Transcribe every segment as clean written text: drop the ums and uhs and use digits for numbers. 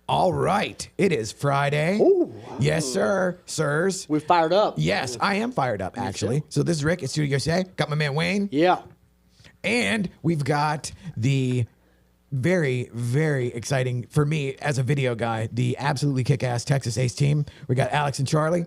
All right. It is Friday. Ooh. Yes, sir. Sirs. We're fired up. Yes, I am fired up, actually. So this is Rick at Studio USA. Got my man Wayne. Yeah. And we've got the very, very exciting, for me as a video guy, the absolutely kick-ass Texas Ace team. We got Alex and Charlie.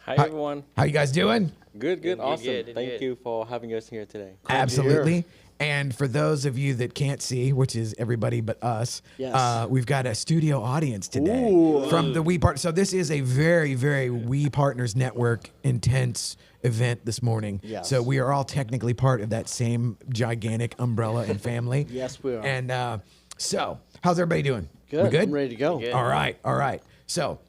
Hi, everyone. How you guys doing? Good, awesome. Thank you for having us here today. Absolutely. And for those of you that can't see, which is everybody but us, Yes. we've got a studio audience today from the We Part. So this is a very, very We Partners Network intense event this morning. Yes. So we are all technically part of that same gigantic umbrella and family. Yes, we are. And so, how's everybody doing? Good. We good? I'm ready to go. All right. So,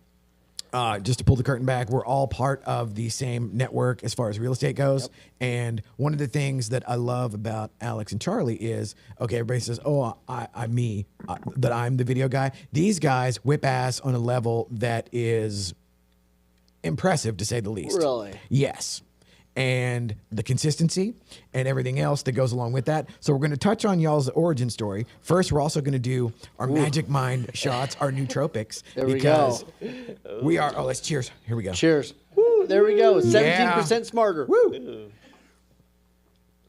just to pull the curtain back, we're all part of the same network as far as real estate goes. Yep. And one of the things that I love about Alex and Charlie is, okay, everybody says, oh, that I'm the video guy. These guys whip ass on a level that is impressive, to say the least. Really? Yes. And the consistency and everything else that goes along with that. So we're going to touch on y'all's origin story. First, we're also going to do our Magic Mind shots, our nootropics. There we because go. we are, let's cheers. Here we go. Cheers. Woo, there we go. 17% smarter. Woo.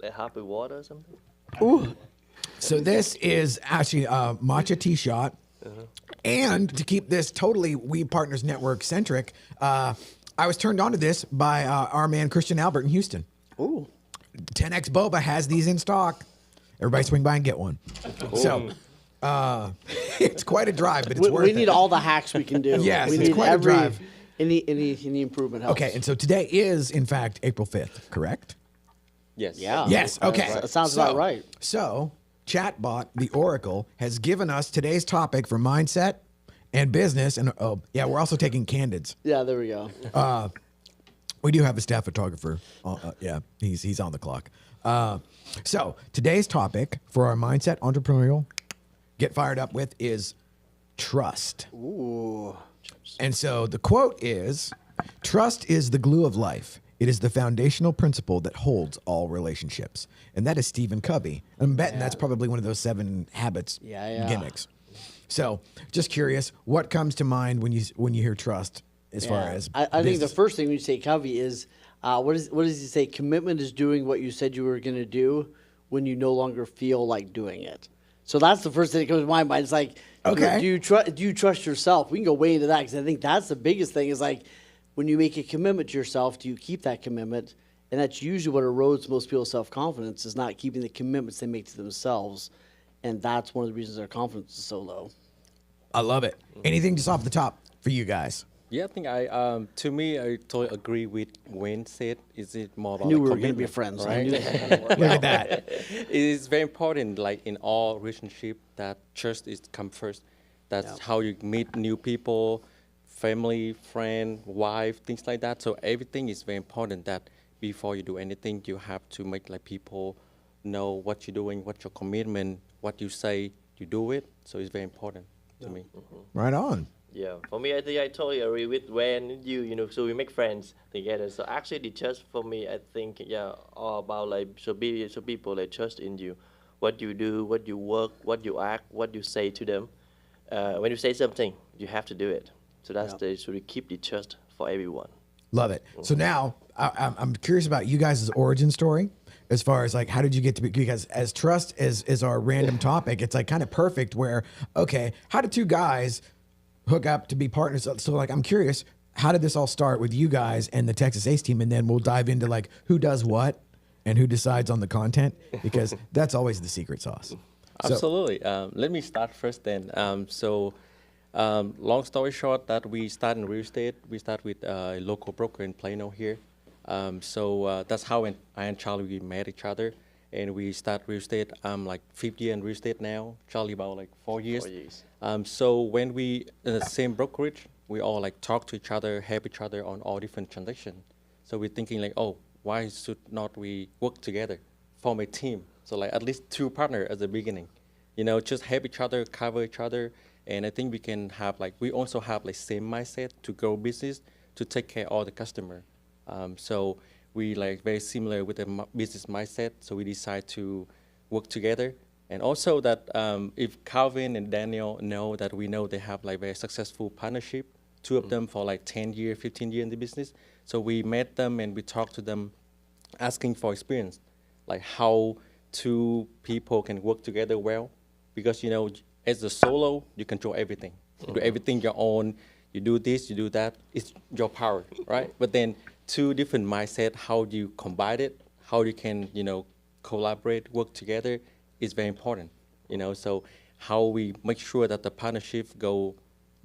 Like happy water or something? Ooh. So this is actually a matcha tea shot. And to keep this totally We Partners Network centric, I was turned on to this by our man Christian Albert in Houston. Ooh. 10X Boba has these in stock. Everybody swing by and get one. So it's quite a drive, but it's worth We it. need all the hacks we can do. Yes, we it's need quite a drive. Any improvement helps. Okay, and so today is, in fact, April 5th, correct? Yes. Yeah. Yes, okay. That sounds about right. So, Chatbot, the Oracle, has given us today's topic for mindset and business. And we're also taking candids. Yeah, there we go. We do have a staff photographer. He's on the clock. So, today's topic for our mindset entrepreneurial get fired up with is trust. Ooh. And so the quote is, trust is the glue of life. It is the foundational principle that holds all relationships. And that is Stephen Covey. I'm betting that's probably one of those 7 habits gimmicks. So just curious, what comes to mind when you hear trust as far as I think the business? first thing when you say Covey is, what does he say? Commitment is doing what you said you were going to do when you no longer feel like doing it. So that's the first thing that comes to my mind. It's like, Okay. do you trust yourself? We can go way into that because I think that's the biggest thing is like when you make a commitment to yourself, do you keep that commitment? And that's usually what erodes most people's self-confidence is not keeping the commitments they make to themselves. And that's one of the reasons their confidence is so low. I love it. Anything just off the top for you guys? Yeah, I think to me, I totally agree with Wayne said. Is it more about I knew like we were going to be commitment, friends. I right? knew that. Look at that. It is very important, like in all relationship, that trust is come first. That's how you meet new people, family, friend, wife, things like that. So everything is very important that before you do anything, you have to make like people know what you're doing, what your commitment, what you say, you do it. So it's very important to me. Right on. Yeah, for me, I think I totally agree with when so we make friends together. So actually, the trust for me, I think, all about like so people like trust in you, what you do, what you work, what you act, what you say to them. When you say something, you have to do it. So that's so we keep the trust for everyone. Love it. So now I'm curious about you guys' origin story as far as like, how did you get to be, because as trust is our random topic, it's like kind of perfect where, okay, how did 2 guys hook up to be partners? So like, I'm curious, how did this all start with you guys and the Texas Ace team? And then we'll dive into like who does what and who decides on the content, because that's always the secret sauce. Absolutely. Let me start first then. Long story short, that we start in real estate. We start with a local broker in Plano here. That's how I and Charlie we met each other, and we start real estate. I'm like 5th year in real estate now. Charlie about like 4 years. 4 years. So when we in the same brokerage, we all like talk to each other, help each other on all different transactions. So we're thinking like, oh, why should not we work together, form a team? So like at least 2 partners at the beginning, just help each other, cover each other. And I think we can have we also have like same mindset to grow business, to take care of all the customer. So we like very similar with the business mindset. So we decide to work together And also that if Calvin and Daniel know that we know they have like very successful partnership, two of them for like 10 years, 15 years in the business. So we met them and we talked to them asking for experience, like how two people can work together well. Because, you know, as a solo, you control everything. You do everything your own. You do this, you do that. It's your power, right? But then two different mindset, how you combine it, how you can, you know, collaborate, work together is very important, you know. So how we make sure that the partnership go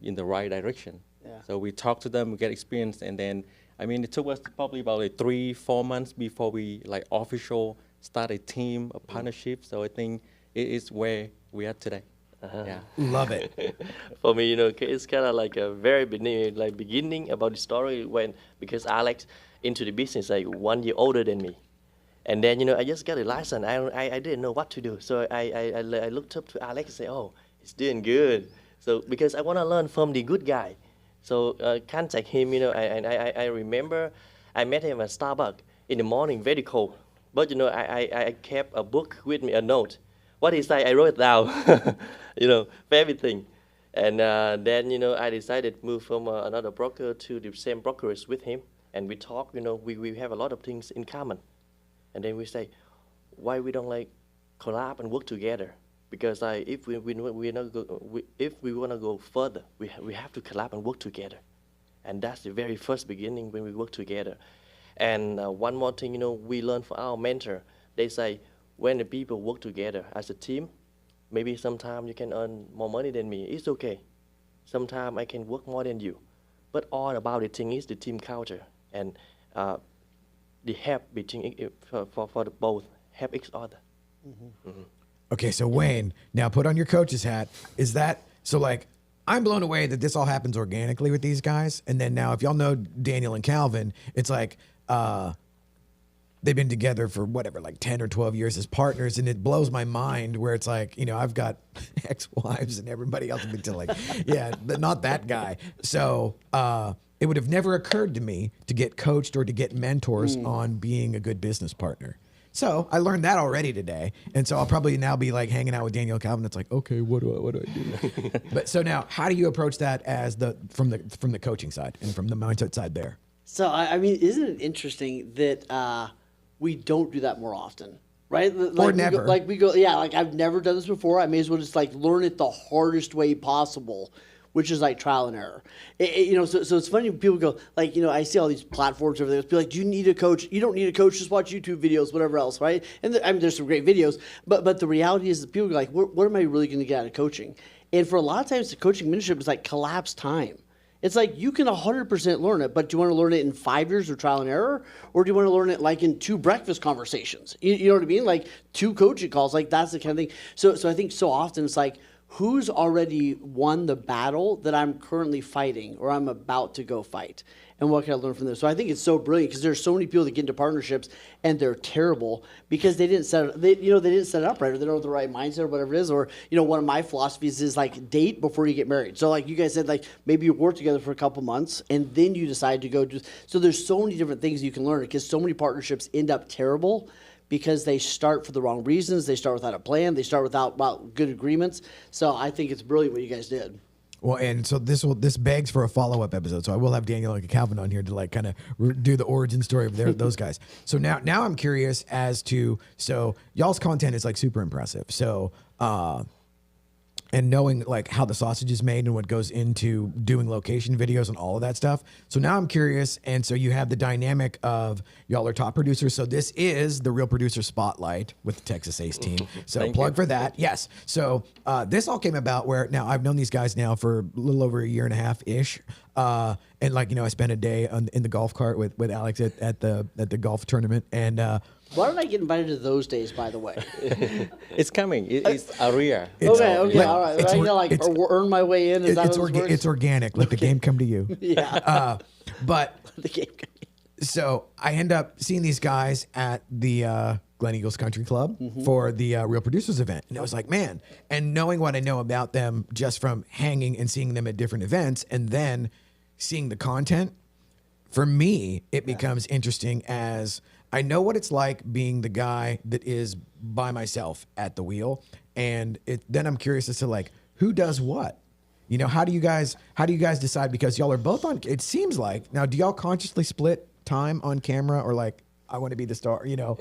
in the right direction. Yeah. So we talk to them, we get experience, and then, I mean, it took us probably about like 3-4 months before we like official start a team, a partnership. So I think it is where we are today. Yeah. Love it. For me, you know, it's kind of like a very beginning about the story when, because Alex into the business like 1 year older than me. And then, you know, I just got a license. I didn't know what to do. So I looked up to Alex and said, oh, he's doing good. So because I want to learn from the good guy. So contact him, you know, I remember I met him at Starbucks in the morning, very cold. But, you know, I kept a book with me, a note. What he said, I wrote it down, you know, for everything. And then, you know, I decided to move from another broker to the same brokerage with him. And we talk, you know, we have a lot of things in common. And then we say, why we don't like collab and work together? Because if we want to go further, we have to collab and work together. And that's the very first beginning when we work together. And one more thing, you know, we learn from our mentor. They say, when the people work together as a team, maybe sometimes you can earn more money than me. It's okay. Sometimes I can work more than you. But all about the thing is the team culture and the help between for the both help each other. Okay, so Wayne, now put on your coach's hat. Is that so? Like, I'm blown away that this all happens organically with these guys. And then now, if y'all know Daniel and Calvin, it's like they've been together for whatever, like 10 or 12 years as partners. And it blows my mind where it's like, you know, I've got ex-wives and everybody else until like, yeah, but not that guy. So it would have never occurred to me to get coached or to get mentors on being a good business partner. So I learned that already today. And so I'll probably now be like hanging out with Daniel and Calvin. It's like, okay, what do I do? But so now, how do you approach that as from the coaching side and from the mindset side there? So, I mean, isn't it interesting that we don't do that more often, right? Like Or never. We go, yeah, like I've never done this before. I may as well just like learn it the hardest way possible, which is like trial and error. You know, so it's funny when people go, like, you know, I see all these platforms over there. It's like, do you need a coach? You don't need a coach. Just watch YouTube videos, whatever else, right? And I mean, there's some great videos, but the reality is that people go like, what am I really going to get out of coaching? And for a lot of times, the coaching mentorship is like collapsed time. It's like you can 100% learn it, but do you want to learn it in 5 years of trial and error? Or do you want to learn it like in 2 breakfast conversations? You know what I mean? Like 2 coaching calls, like that's the kind of thing. So I think so often it's like, who's already won the battle that I'm currently fighting or I'm about to go fight? And what can I learn from this? So I think it's so brilliant because there's so many people that get into partnerships and they're terrible because they didn't set it, they didn't set it up right, or they don't have the right mindset or whatever it is. Or, you know, one of my philosophies is like date before you get married. So like you guys said, like maybe you work together for a couple months and then you decide to go do. So there's so many different things you can learn because so many partnerships end up terrible because they start for the wrong reasons. They start without a plan. They start without good agreements. So I think it's brilliant what you guys did. Well, and so this begs for a follow-up episode. So I will have Daniel and Calvin on here to like kind of do the origin story of those guys. So now I'm curious as to, so y'all's content is like super impressive. So and knowing like how the sausage is made and what goes into doing location videos and all of that stuff. So now I'm curious. And so you have the dynamic of y'all are top producers. So this is the Real Producer Spotlight with the Texas Ace team. So plug for that. Yes. So this all came about where now I've known these guys now for a little over a year and a half ish. And like, you know, I spent a day in the golf cart with Alex at the golf tournament. And why don't I get invited to those days, by the way? It's coming. It's Aria. Okay, all right. It's I know, like, earn my way in. Is that how this works? It's organic. Let the game come to you. Yeah. But The game. so I end up seeing these guys at the Glen Eagles Country Club for the Real Producers event. And I was like, man, and knowing what I know about them just from hanging and seeing them at different events and then seeing the content, for me, it becomes interesting as I know what it's like being the guy that is by myself at the wheel. And then I'm curious as to like who does what. You know, how do you guys decide? Because y'all are both on. It seems like now. Do y'all consciously split time on camera, or like I want to be the star? You know.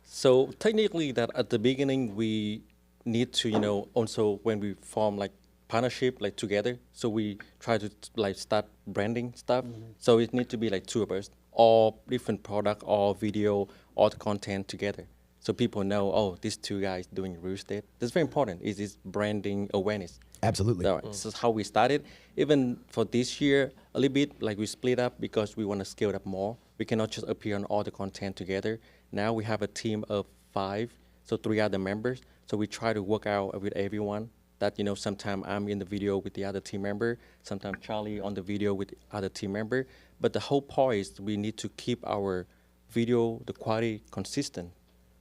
So technically, that at the beginning we need to, also when we form like partnership like together. So we try to like start branding stuff. So it need to be like two of us, all different product, all video, all the content together. So people know, oh, these two guys doing real estate. That's very important. Is this branding awareness? Absolutely. All right. This is how we started. Even for this year, a little bit like we split up because we want to scale up more. We cannot just appear on all the content together. Now we have a team of 5, so 3 other members. So we try to work out with everyone. That sometimes I'm in the video with the other team member. Sometimes Charlie on the video with the other team member. But the whole point is we need to keep our video, the quality consistent.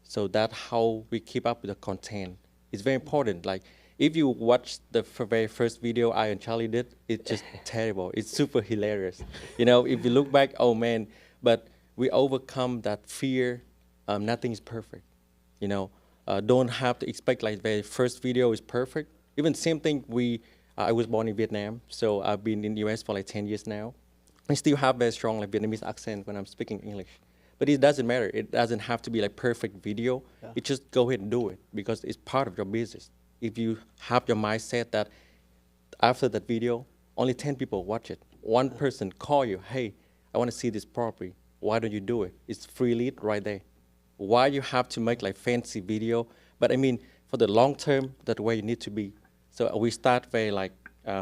So that's how we keep up with the content. It's very important. Like if you watch the very first video I and Charlie did, it's just terrible. It's super hilarious. If you look back, oh man, but we overcome that fear. Nothing is perfect. Don't have to expect like the first video is perfect. Even same thing, I was born in Vietnam, so I've been in the US for like 10 years now. I still have very strong like Vietnamese accent when I'm speaking English. But it doesn't matter. It doesn't have to be like perfect video. Yeah. It just go ahead and do it because it's part of your business. If you have your mindset that after that video, only 10 people watch it. One person call you, hey, I want to see this property. Why don't you do it? It's free lead right there. Why you have to make like fancy video? But I mean, for the long term, that's where you need to be. So we start very like,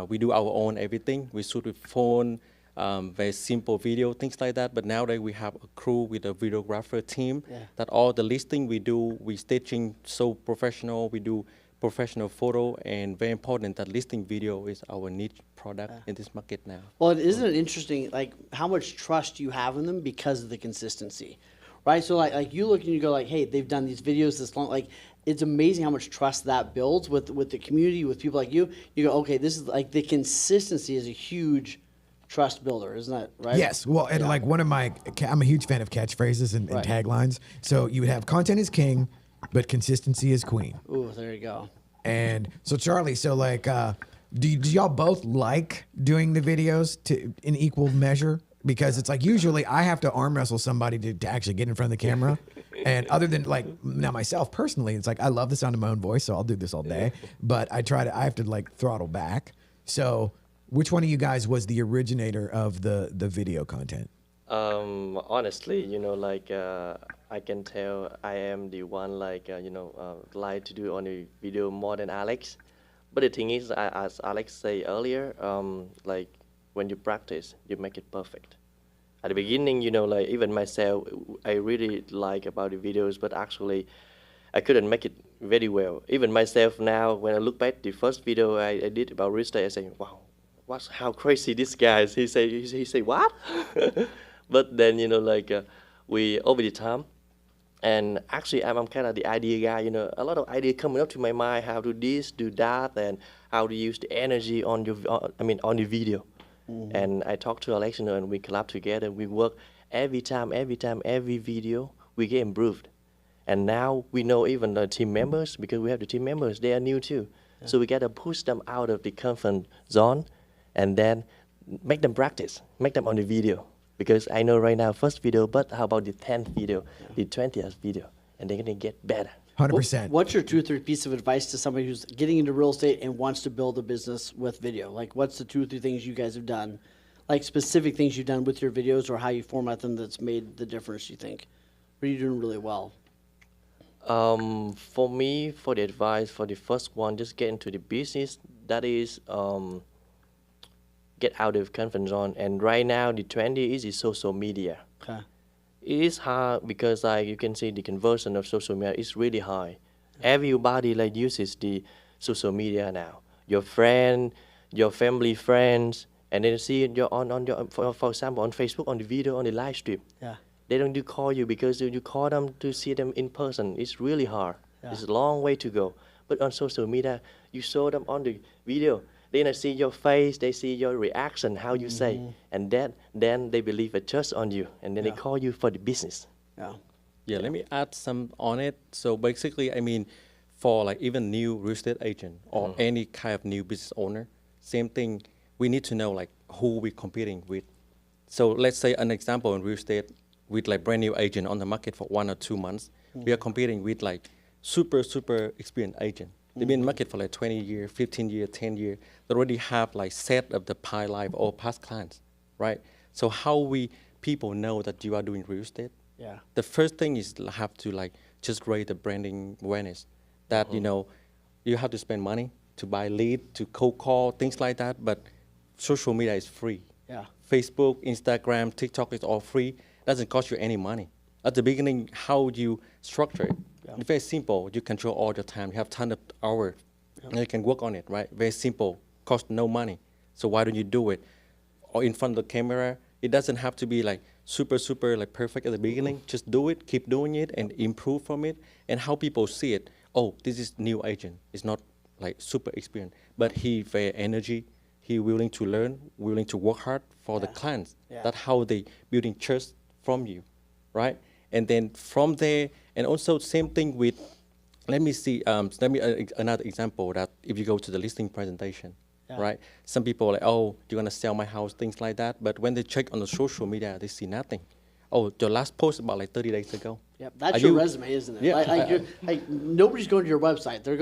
we do our own everything. We shoot with phone, very simple video, things like that. But nowadays we have a crew with a videographer team that all the listing we do, we staging so professional, we do professional photo, and very important that listing video is our niche product in this market now. Well, isn't it interesting, like how much trust you have in them because of the consistency, right? So like you look and you go like, hey, they've done these videos this long, like it's amazing how much trust that builds with the community, with people like you. You go, okay, this is like the consistency is a huge trust builder, isn't that right? Yes. Well, and like I'm a huge fan of catchphrases and taglines. So you would have content is king, but consistency is queen. Ooh, there you go. And so Charlie, so like, do y'all both like doing the videos in equal measure? Because it's like usually I have to arm wrestle somebody to actually get in front of the camera. And other than like now myself personally, it's like I love the sound of my own voice, so I'll do this all day. But I have to like throttle back. So which one of you guys was the originator of the video content? Honestly, I can tell I am the one like to do on the video more than Alex. But the thing is, as Alex said earlier, like when you practice, you make it perfect. At the beginning, like even myself, I really like about the videos, but actually I couldn't make it very well. Even myself now, when I look back the first video I did about real estate, I say, wow, how crazy this guy is. He say what? But then, we over the time, and actually I'm kind of the idea guy, a lot of idea coming up to my mind, how to do this, do that, and how to use the energy on the video. Mm-hmm. And I talked to Alex, and we collab together. We work every video, we get improved. And now we know even the team members, because we have the team members, they are new too. Yeah. So we got to push them out of the comfort zone and then make them practice, make them on the video. Because I know right now, first video, but how about the 10th video, the 20th video, and they're going to get better. 100%. What's your 2 or 3 piece of advice to somebody who's getting into real estate and wants to build a business with video? Like, what's the 2 or 3 things you guys have done, like specific things you've done with your videos or how you format them that's made the difference, you think? What are you doing really well? For me, for the advice, for the first one, just get into the business. That is, get out of comfort zone. And right now, the trend is social media. Okay. It is hard because you can see the conversion of social media is really high. Everybody uses the social media now. Your friend, your family, friends, and then see it for example on Facebook, on the video, on the live stream. Yeah. They don't do call you because you call them to see them in person. It's really hard. Yeah. It's a long way to go. But on social media, you show them on the video. They see your face, they see your reaction, how you say, and then they believe and trust on you, and then they call you for the business. Yeah, let me add some on it. So basically, for like even new real estate agent or any kind of new business owner, same thing. We need to know like who we're competing with. So let's say an example in real estate with like brand new agent on the market for 1 or 2 months, we are competing with like super experienced agent. They've been in the market for like 20 years, 15 years, 10 years. They already have like set of the pipeline or past clients, right? So how we people know that you are doing real estate? Yeah. The first thing is have to like just raise the branding awareness that, you know, you have to spend money to buy lead, to cold call, things like that. But social media is free. Yeah. Facebook, Instagram, TikTok is all free. Doesn't cost you any money. At the beginning, how you structure it? Yeah. It's very simple. You control all your time. You have ton of hours, and you can work on it, right? Very simple. Cost no money. So why don't you do it? Or in front of the camera, it doesn't have to be like super like perfect at the beginning. Just do it, keep doing it, and improve from it. And how people see it. Oh, this is new agent. It's not like super experienced, but he very energy. He willing to learn, willing to work hard for the clients. Yeah. That's how they building trust from you, right? And then from there, and also same thing with, let me see, another example that if you go to the listing presentation, right? Some people are like, oh, you're gonna sell my house, things like that. But when they check on the social media, they see nothing. Oh, your last post about like 30 days ago. Yep, that's Are your you- resume, isn't it? Yeah. Like nobody's going to your website. They're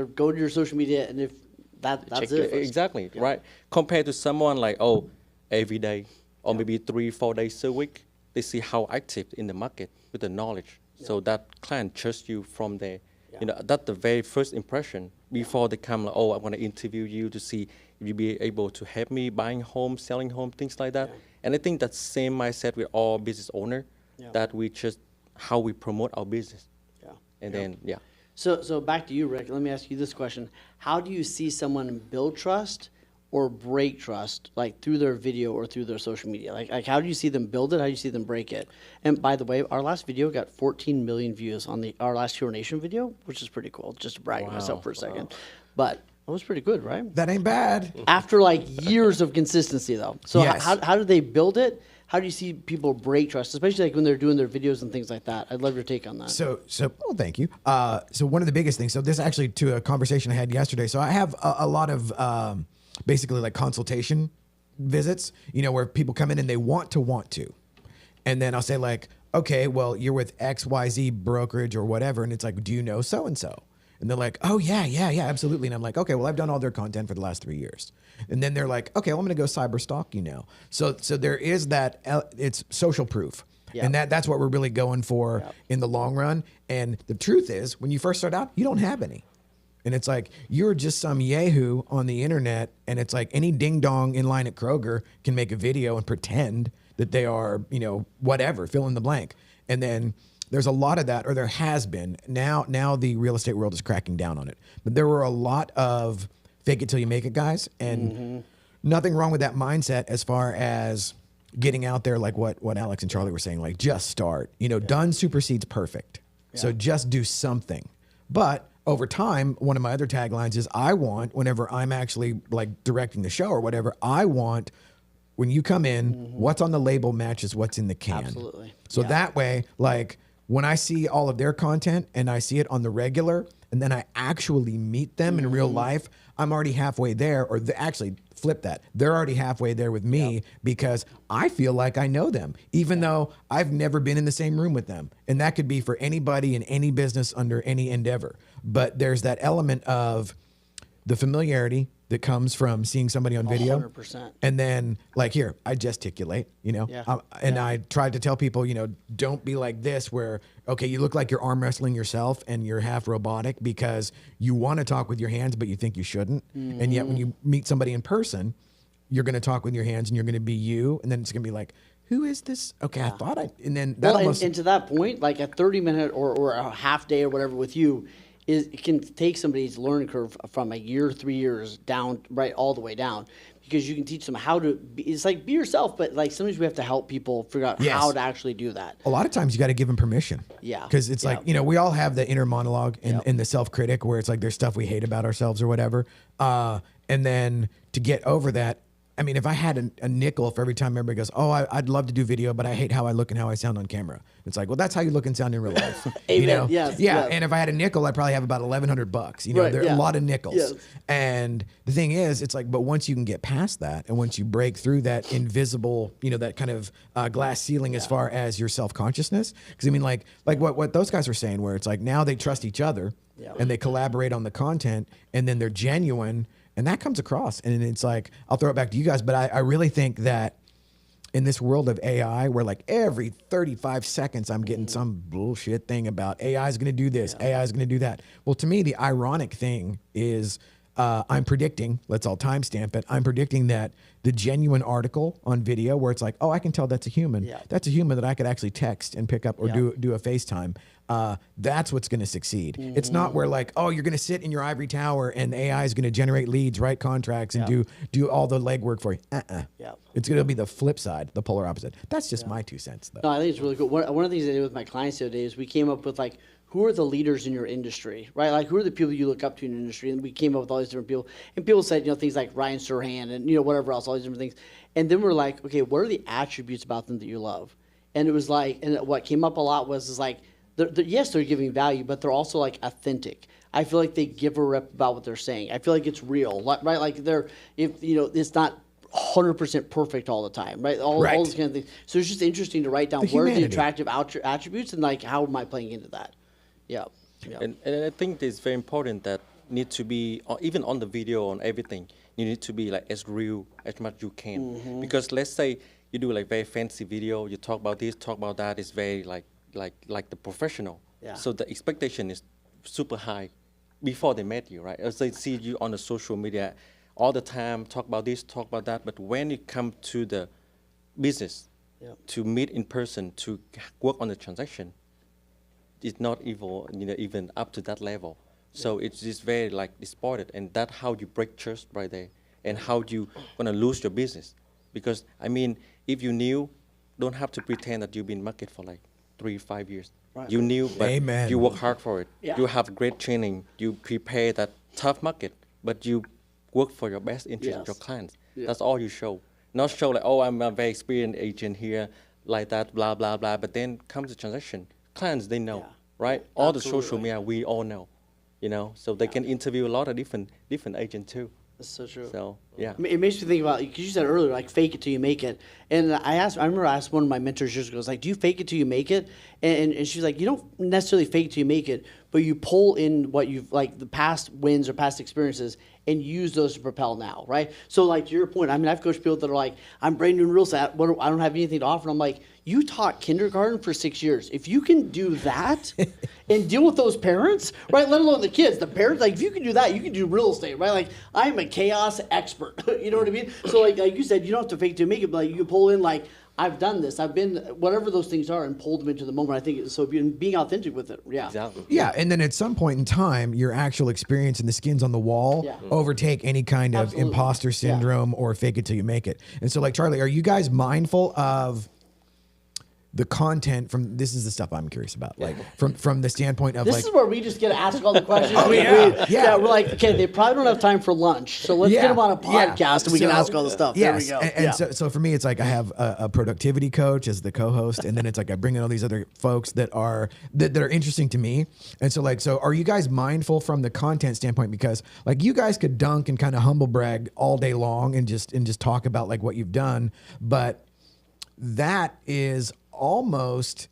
going to your social media, and if that's Check it. Exactly, right? Compared to someone like, oh, every day or maybe 3-4 days a week, they see how active in the market with the knowledge. So that client trusts you from there. You know, that's the very first impression before they come like, oh, I want to interview you to see if you be able to help me buying home, selling home, things like that. And I think that's same mindset with all business owner that we just, how we promote our business. Yeah. And then, So back to you, Rick. Let me ask you this question: how do you see someone build trust or break trust, like through their video or through their social media? Like how do you see them build it? How do you see them break it? And by the way, our last video got 14 million views on our last Hero Nation video, which is pretty cool. Just to brag myself for a second, but it was pretty good, right? That ain't bad. After like years of consistency, though. So Yes. how do they build it? How do you see people break trust, especially like when they're doing their videos and things like that? I'd love your take on that. So, oh, thank you. So one of the biggest things, so this actually to a conversation I had yesterday. So I have a lot of basically like consultation visits, you know, where people come in and they want to. And then I'll say like, okay, well, you're with XYZ brokerage or whatever. And it's like, do you know so-and-so? And they're like, oh, yeah, absolutely. And I'm like, okay, well, I've done all their content for the last 3 years. And then they're like, okay, well, I'm going to go cyber stalk you now. So there is that, it's social proof. Yeah. And that's what we're really going for in the long run. And the truth is, when you first start out, you don't have any. And it's like, you're just some yahoo on the internet. And it's like any ding dong in line at Kroger can make a video and pretend that they are, you know, whatever, fill in the blank. And then there's a lot of that, or there has been. Now the real estate world is cracking down on it. But there were a lot of fake it till you make it guys. And nothing wrong with that mindset as far as getting out there, like what Alex and Charlie were saying, like just start. You know, done supersedes perfect. So just do something. But over time, one of my other taglines is I want, whenever I'm actually like directing the show or whatever, I want when you come in, what's on the label matches what's in the can. Absolutely. So that way, like when I see all of their content and I see it on the regular, and then I actually meet them in real life, I'm already halfway there, or actually flip that. They're already halfway there with me because I feel like I know them, even though I've never been in the same room with them. And that could be for anybody in any business under any endeavor. But there's that element of the familiarity that comes from seeing somebody on video. 100%. And then like here, I gesticulate, you know, I tried to tell people, you know, don't be like this where, okay, you look like you're arm wrestling yourself and you're half robotic because you want to talk with your hands, but you think you shouldn't. And yet when you meet somebody in person, you're going to talk with your hands and you're going to be you. And then it's going to be like, who is this? Okay, I thought and then that almost. And to that point, like a 30-minute or a half day or whatever with you, it can take somebody's learning curve from a year, 3 years down, right, all the way down, because you can teach them how to be, it's like be yourself, but like sometimes we have to help people figure out how to actually do that. A lot of times you got to give them permission. Yeah. Because it's like, you know, we all have the inner monologue and the self-critic where it's like there's stuff we hate about ourselves or whatever. And then to get over that, I mean, if I had a nickel for every time everybody goes, oh, I'd love to do video, but I hate how I look and how I sound on camera. It's like, well, that's how you look and sound in real life. You Amen. know? Yes, yeah. yes. And if I had a nickel, I'd probably have about $1,100. You know, Right, there are yeah. a lot of nickels. Yes. And the thing is, it's like, but once you can get past that, and once you break through that invisible, you know, that kind of glass ceiling as far as your self-consciousness, because I mean, like what those guys are saying, where it's like now they trust each other and they collaborate on the content, and then they're genuine, and that comes across. And it's like, I'll throw it back to you guys, but I really think that in this world of AI, where like every 35 seconds I'm getting some bullshit thing about AI is going to do this, AI is going to do that. Well, to me, the ironic thing is I'm predicting, let's all timestamp it, I'm predicting that the genuine article on video where it's like, oh, I can tell that's a human. Yeah. That's a human that I could actually text and pick up or do a FaceTime. That's what's going to succeed. It's not where like, oh, you're going to sit in your ivory tower and the AI is going to generate leads, write contracts, and do all the legwork for you. Yeah. It's going to be the flip side, the polar opposite. That's just my 2 cents, though. No, I think it's really cool. One of the things I did with my clients the other day is we came up with like, who are the leaders in your industry, right? Like, who are the people you look up to in your industry? And we came up with all these different people. And people said, you know, things like Ryan Serhant and, you know, whatever else, all these different things. And then we're like, okay, what are the attributes about them that you love? And it was like, and what came up a lot was like, yes, they're giving value, but they're also like authentic. I feel like they give a rep about what they're saying. I feel like it's real, right? Like if you know, it's not 100% perfect all the time, right? All those kind of things. So it's just interesting to write down what are the attractive attributes and like how am I playing into that? Yeah. And I think it's very important that need to be, even on the video, on everything, you need to be like as real as much you can. Because let's say you do like very fancy video, you talk about this, talk about that, it's very like the professional. Yeah. So the expectation is super high before they met you, right? As they see you on the social media all the time, talk about this, talk about that, but when it comes to the business, to meet in person, to work on the transaction, it's not even up to that level. So it's just very like distorted, and that's how you break trust right there, and how you gonna lose your business. Because I mean, if you knew, don't have to pretend that you've been market for like 3-5 years. Right. You knew, but you work hard for it. Yeah. You have great training. You prepare that tough market, but you work for your best interest of your clients. That's all you show. Not show like, oh, I'm a very experienced agent here, like that, blah, blah, blah. But then comes the transaction. Clients, they know, right? All the social media, we all know, you know? So they can interview a lot of different agents too. That's so true. So, yeah. It makes me think about, because you said earlier, like, fake it till you make it. And I remember I asked one of my mentors years ago, I was like, do you fake it till you make it? And she's like, you don't necessarily fake it till you make it, but you pull in what you've, like, the past wins or past experiences and use those to propel now, right? So, like, to your point, I mean, I've coached people that are like, I'm brand new in real estate, I don't have anything to offer. And I'm like, you taught kindergarten for 6 years. If you can do that and deal with those parents, right, let alone the kids, the parents, like, if you can do that, you can do real estate, right? Like, I'm a chaos expert, you know what I mean? So, like you said, you don't have to fake it to make it, but like, you can pull in, like, I've done this, I've been, whatever those things are, and pull them into the moment. I think so. Being authentic with it, Exactly. Yeah, and then at some point in time, your actual experience and the skins on the wall overtake any kind of imposter syndrome or fake it till you make it. And so, like, Charlie, are you guys mindful of the content from, this is the stuff I'm curious about, like from the standpoint of this like, is where we just get to ask all the questions. yeah. We're like, okay, they probably don't have time for lunch, so let's get them on a podcast and we can ask all the stuff. Yes. There we go. And so for me, it's like I have a productivity coach as the co-host, and then it's like I bring in all these other folks that are interesting to me. And so like, so are you guys mindful from the content standpoint? Because like you guys could dunk and kind of humble brag all day long and just talk about like what you've done, but that is almost,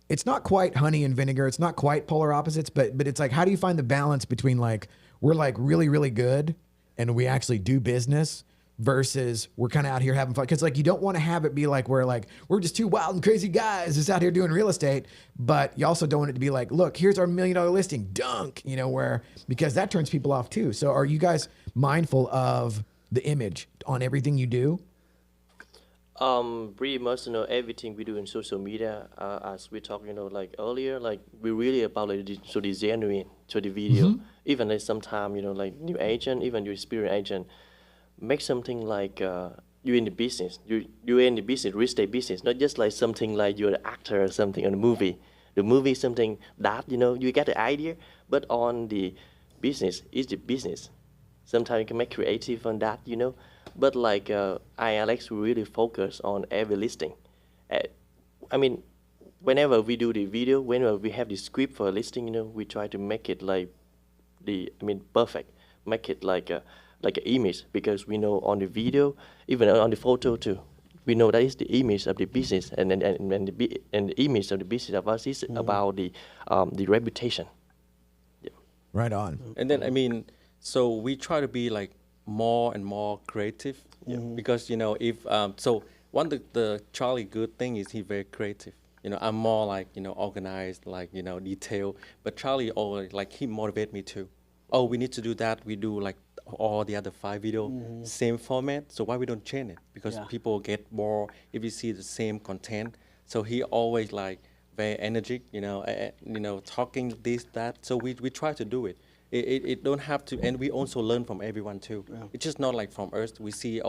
it's not quite honey and vinegar, it's not quite polar opposites, but it's like, how do you find the balance between like we're like really really good and we actually do business versus we're kind of out here having fun? Because like you don't want to have it be like we're just two wild and crazy guys just out here doing real estate, but you also don't want it to be like, look, here's our $1 million listing, dunk, you know, where, because that turns people off too. So are you guys mindful of the image on everything you do? Pretty much, you know, everything we do in social media, as we talked, you know, like earlier, like we really about like so the genuine, so the video. Even like sometimes, you know, like new agent, even your experienced agent, make something like you in the business, you in the business, real estate business, not just like something like you're an actor or something in a movie. The movie is something that, you know, you get the idea, but on the business is the business. Sometimes you can make creative on that, you know. But like I and Alex, we really focus on every listing. Uh, I mean, whenever we do the video, whenever we have the script for a listing, we try to make it like perfect, make it like an image, because we know on the video, even on the photo too, we know that is the image of the business, and the image of the business of us is about the reputation. Yeah. Right on. And then I mean, so we try to be like more and more creative, because if so one the Charlie good thing is he very creative. I'm more like organized, like detail. But Charlie always like he motivate me too. Oh, we need to do that. We do like all the other 5 video, same format. So why we don't change it? Because Yeah. people get bored if you see the same content. So he always like very energetic, talking this, that. So we try to do it. It don't have to, and we also learn from everyone too. Yeah. It's just not like from us. We see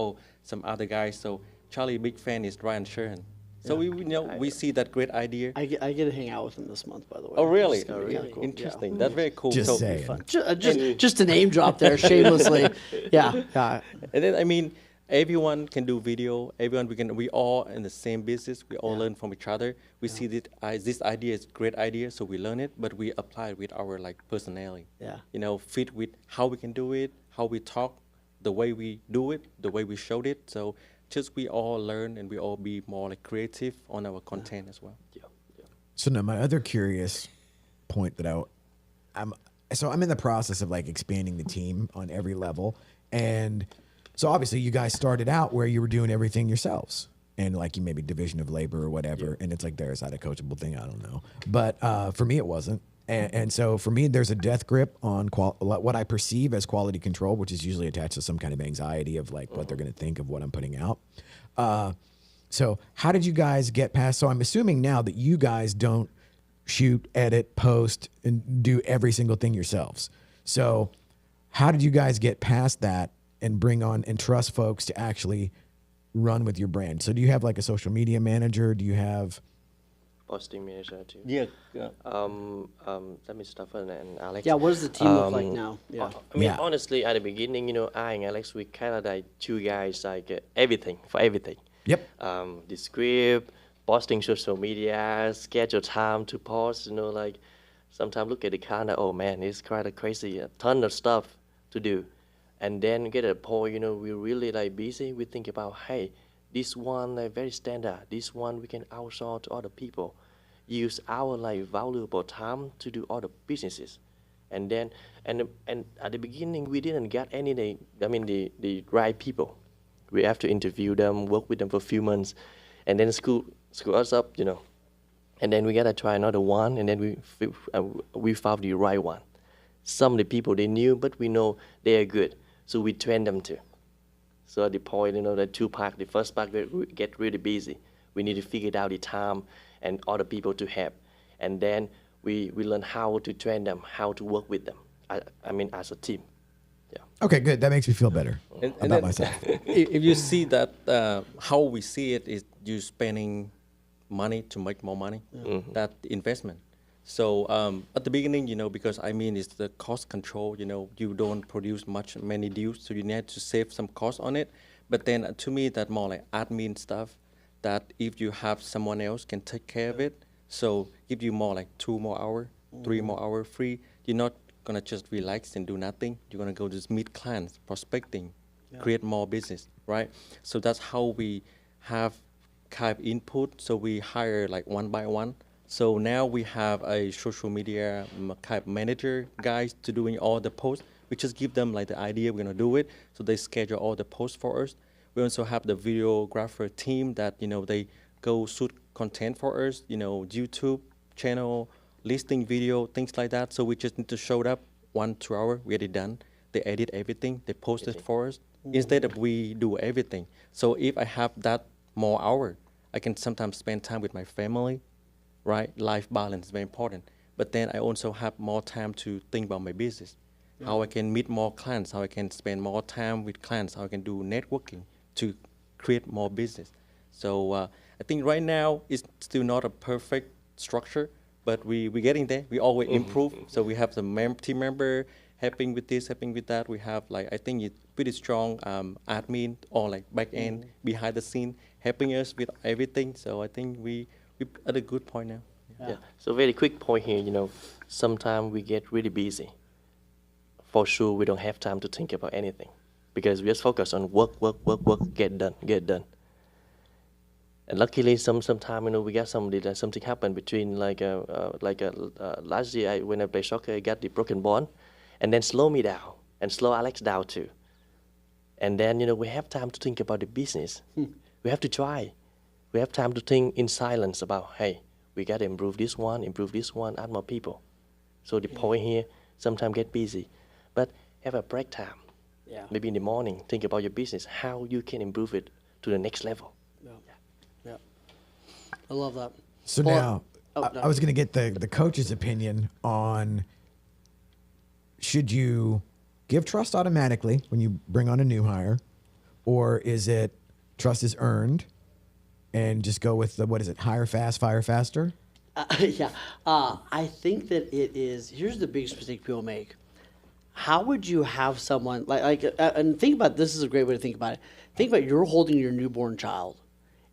some other guys. So Charlie big fan is Ryan Sherhan. So we see that great idea. I get to hang out with him this month, by the way. Oh really? Just got really cool. Interesting. That's very cool. Just so, saying. Fun. Just a name drop there, shamelessly. Yeah. And then I mean, everyone can do video. We all in the same business. We all learn from each other. We see that this idea is great idea, so we learn it, but we apply it with our like personality. Yeah. Fit with how we can do it, how we talk, the way we do it, the way we showed it. So just we all learn and we all be more like creative on our content as well. Yeah. So now my other curious point that I'm in the process of like expanding the team on every level. And so obviously you guys started out where you were doing everything yourselves and like you maybe division of labor or whatever. And it's like, is that a coachable thing? I don't know. But for me, it wasn't. And so for me, there's a death grip on what I perceive as quality control, which is usually attached to some kind of anxiety of like what they're going to think of what I'm putting out. So how did you guys get past? So I'm assuming now that you guys don't shoot, edit, post, and do every single thing yourselves. So how did you guys get past that and bring on and trust folks to actually run with your brand? So do you have like a social media manager? Do you have... Posting manager too. Yeah. Let me start first, and Alex. Yeah, what does the team look like now? Yeah. I mean, Yeah. honestly, at the beginning, I and Alex, we kind of like 2 guys, like everything for everything. Yep. The script, posting social media, schedule time to post. Like sometimes look at the calendar. Oh man, it's kind of crazy. A ton of stuff to do, and then get a point. We're really like busy. We think about, hey, this one like very standard. This one we can outsource to other people. Use our like valuable time to do other businesses, and then and at the beginning we didn't get any the right people. We have to interview them, work with them for a few months, and then school us up, And then we gotta try another one, and then we found the right one. Some of the people they knew, but we know they are good, so we train them too. So at the point, the 2 part, the first part we get really busy. We need to figure out the time and other people to help, and then we learn how to train them, how to work with them. I mean, as a team. Yeah. Okay, good. That makes me feel better And about then, myself. if you see that how we see it is you spending money to make more money, that investment. So at the beginning, because it's the cost control. You don't produce many deals, so you need to save some cost on it. But then to me, that more like admin stuff. That if you have someone else can take care of it, so give you more like 2 more hours, 3 more hours free. You're not gonna just relax and do nothing. You're gonna go just meet clients, prospecting, create more business, right? So that's how we have kind of input. So we hire like one by one. So now we have a social media kind of manager guys to doing all the posts. We just give them like the idea we're gonna do it. So they schedule all the posts for us. We also have the videographer team that, they go shoot content for us, YouTube channel, listing video, things like that. So we just need to show up 1-2 hours, we get it done. They edit everything, they post it for us. Instead of we do everything. So if I have that more hour, I can sometimes spend time with my family, right? Life balance is very important. But then I also have more time to think about my business. How I can meet more clients, how I can spend more time with clients, how I can do networking to create more business. So I think right now it's still not a perfect structure, but we're getting there. We always improve. So we have the team member helping with this, helping with that. We have like, I think it's pretty strong admin or like back end, behind the scene, helping us with everything. So I think we at a good point now. Yeah. So very quick point here, sometimes we get really busy. For sure, we don't have time to think about anything because we just focus on work, get done. And luckily, sometimes we got something happened between last year when I played soccer, I got the broken bone, and then slow me down and slow Alex down too. And then we have time to think about the business. We have to try. We have time to think in silence about hey, we got to improve this one, add more people. So the point here, sometimes get busy, but have a break time. Yeah. Maybe in the morning, think about your business, how you can improve it to the next level. Yeah. I love that. So Well, now, no. I was going to get the coach's opinion on should you give trust automatically when you bring on a new hire, or is it trust is earned and just go with the, what is it, hire fast, fire faster? I think that it is. Here's the biggest mistake people make. How would you have someone and think about this is a great way to think about it. Think about you're holding your newborn child,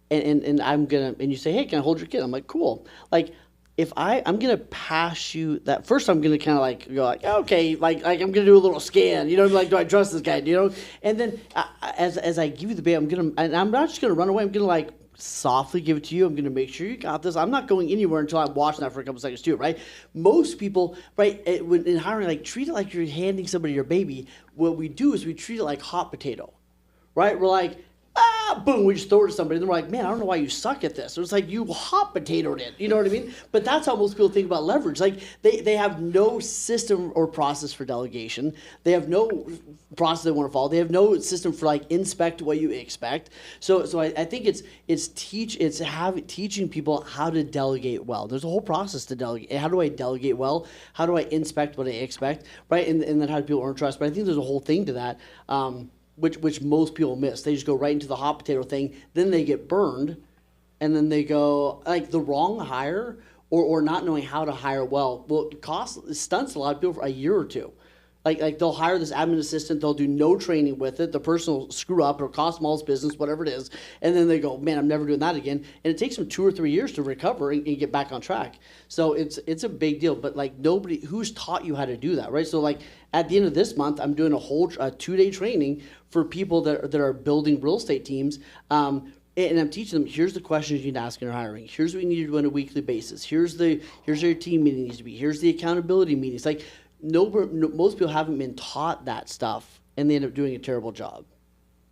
and you say, hey, can I hold your kid? I'm like, cool. Like if I'm gonna pass you that first, I'm gonna kind of like go like, okay, like I'm gonna do a little scan, like, do I trust this guy, And then as I give you the baby, I'm not just gonna run away. I'm gonna like softly give it to you. I'm going to make sure you got this. I'm not going anywhere until I'm watching that for a couple seconds too, right? Most people, right, when in hiring, like treat it like you're handing somebody your baby. What we do is we treat it like hot potato, right? We're like, boom, we just throw it to somebody. And then we're like, man, I don't know why you suck at this. It's like you hot potatoed it. You know what I mean? But that's how most people think about leverage. Like they have no system or process for delegation. They have no process they want to follow. They have no system for like inspect what you expect. So I think it's teaching people how to delegate well. There's a whole process to delegate. How do I delegate well? How do I inspect what I expect? Right? And then how do people earn trust? But I think there's a whole thing to that. Which most people miss. They just go right into the hot potato thing. Then they get burned, and then they go like the wrong hire or not knowing how to hire well. Well, it stunts a lot of people for a year or two. Like they'll hire this admin assistant, they'll do no training with it. The person will screw up or cost them all his business, whatever it is, and then they go, man, I'm never doing that again. And it takes them 2 or 3 years to recover and get back on track. So it's a big deal. But like nobody who's taught you how to do that, right? So like at the end of this month, I'm doing a whole 2-day training for people that are building real estate teams. And I'm teaching them, here's the questions you need to ask in your hiring. Here's what you need to do on a weekly basis. Here's your team meeting needs to be. Here's the accountability meetings. Like most people haven't been taught that stuff, and they end up doing a terrible job,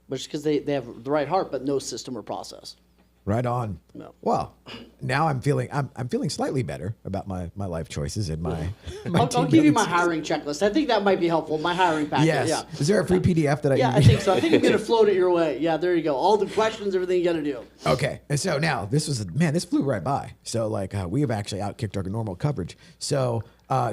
which is because they have the right heart but no system or process. Right on. No. Well, now I'm feeling slightly better about my life choices and my I'll team give you my building hiring checklist. I think that might be helpful. My hiring packet. Yes. Yeah. Is there a free PDF that I Yeah, can I think so. I think I'm going to float it your way. Yeah, there you go. All the questions, everything you got to do. Okay. And so now this flew right by. So like we have actually outkicked our normal coverage. So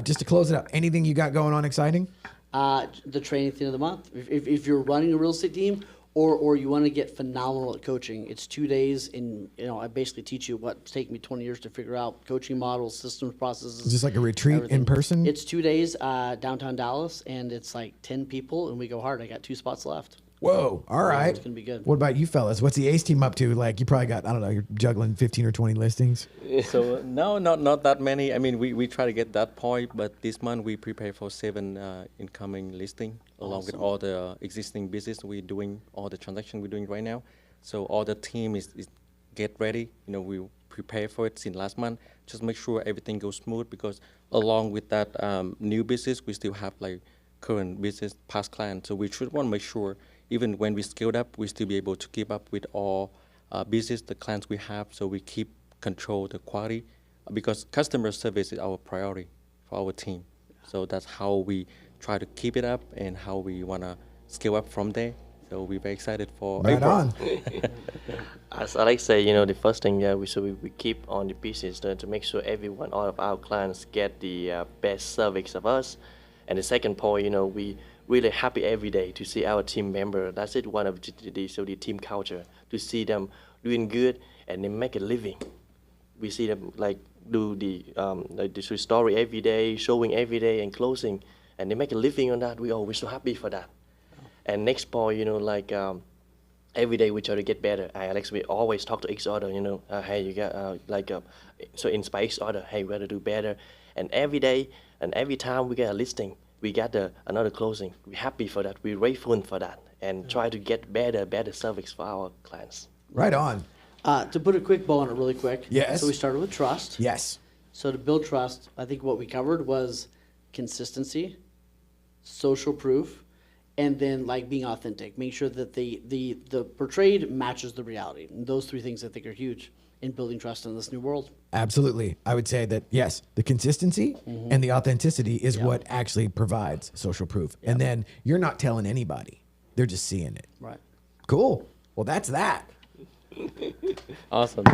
just to close it up, anything you got going on exciting? The training at the end of the month. If you're running a real estate team or you want to get phenomenal at coaching, it's 2 days. And I basically teach you what's taken me 20 years to figure out: coaching models, systems, processes. Is this like a retreat everything. in person? It's 2 days downtown Dallas, and it's like 10 people, and we go hard. I got 2 spots left. Whoa. All right. It's gonna be good. What about you fellas? What's the ACE team up to? Like you probably got, I don't know, you're juggling 15 or 20 listings. So no, not that many. I mean, we try to get that point, but this month we prepare for 7 incoming listing along with all the existing business we're doing, all the transaction we're doing right now. So all the team is get ready. We prepare for it since last month. Just make sure everything goes smooth, because along with that new business, we still have like current business, past clients. So we should want to make sure even when we scaled up, we still be able to keep up with all business, the clients we have, so we keep control the quality, because customer service is our priority for our team. So that's how we try to keep it up and how we want to scale up from there. So we're very excited for Right April. on. As Alex say, the first thing we keep on the business to make sure all of our clients get the best service of us. And the second point, we really happy every day to see our team member. That's it. One of the team culture, to see them doing good and they make a living. We see them like do the story every day, showing every day and closing. and they make a living on that. We're so happy for that. And next point, like every day we try to get better. Alex, we always talk to each other, hey, you got so inspire each other. Hey, we got to do better. And every day and every time we get a listing, we get another closing. We're happy for that. We're grateful for that, and try to get better service for our clients. Right on. To put a quick bow on it really quick. Yes. So we started with trust. Yes. So to build trust, I think what we covered was consistency, social proof, and then like being authentic. Make sure that the portrayed matches the reality. And those three things I think are huge in building trust in this new world. Absolutely. I would say that, yes, the consistency and the authenticity is what actually provides social proof. And then you're not telling anybody. They're just seeing it. Right. Cool. Well, that's that. Awesome.